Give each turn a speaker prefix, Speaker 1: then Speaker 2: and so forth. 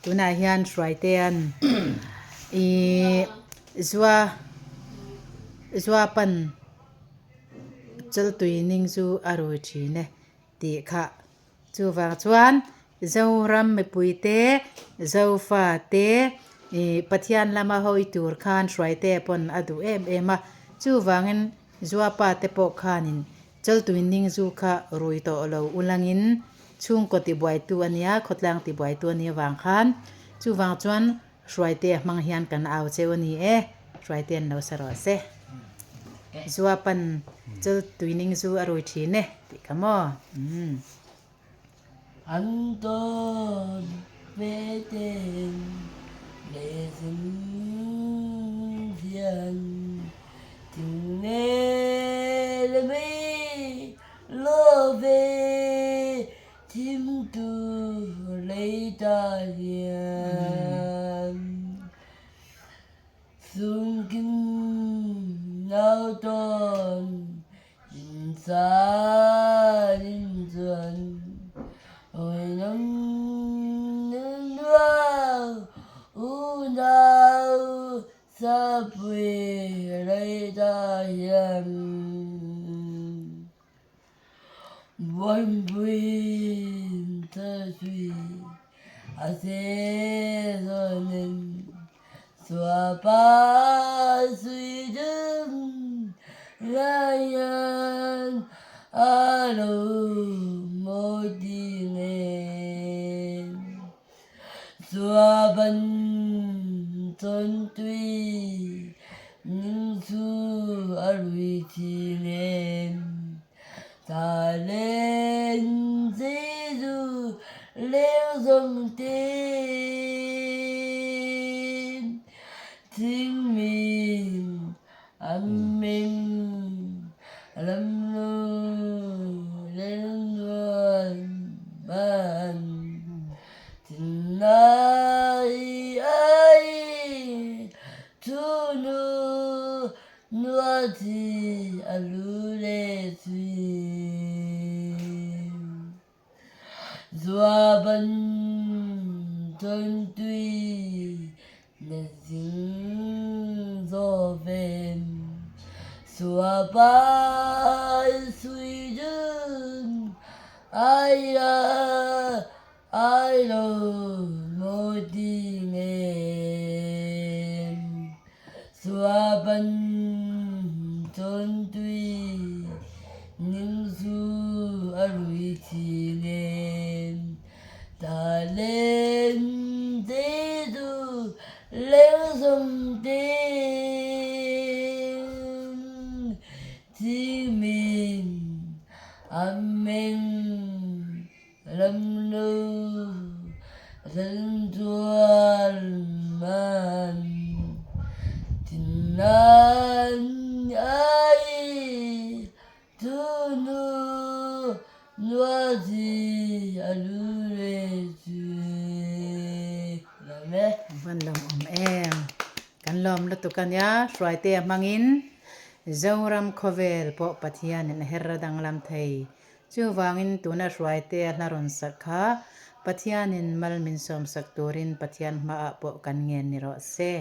Speaker 1: tuna hian hruai te an i zua pan chal tui ning chu arui thine ti kha chu wang chuan zo ram me pui te zo fa te pathian lama hoi tur khan hruai te pon adu em a chu wangin zua pa te po khanin chal tui ning zu kha rui to lo ulangin chung ko ti buai tu ania khotlang ti buai tu ania wang khan chu wang chuan hruai te mang hian kan au cheu ani hruai te no saro se zua pan chal tui ning zu arui thine ti kamo
Speaker 2: Anton Beten Lesen Thian Tình nê mê lô về Thím tu lấy ta hiền Xuân kinh nào tôn Nhìn xa đến dần Ôi nắng nắng vào u nào xa quê lấy ta hiền One quên ta suy sẽ rồi nên xóa ba suy đứng Ryan alo một tiếng em xóa bần tôn tuy nhưng su arui tiếng em ta lên Giêsu leo dòng tên chính mình amen lâm lưu lên luôn ban tình ai ai tu nu nua thì alu lê thuyền Dua ban tôn tuy nên dính gió về Dua ba suy đơn ai đâu một tiếng em Dua ban tôn tuy nhưng dù arui tiếng em ta lên Giêsu leo dòng tên chính mình amen lâm lưu dân tuan man tình an ai tu nu nua gì alu lê Amen.
Speaker 1: van lom em kan lom la tu kan ya hruai te mangin zoram khovel po pathian in herradang lam thei chu wangin tuna hruai te hnaron sakha pathian in malmin som sak turin pathian ma po kan ngen ni ro se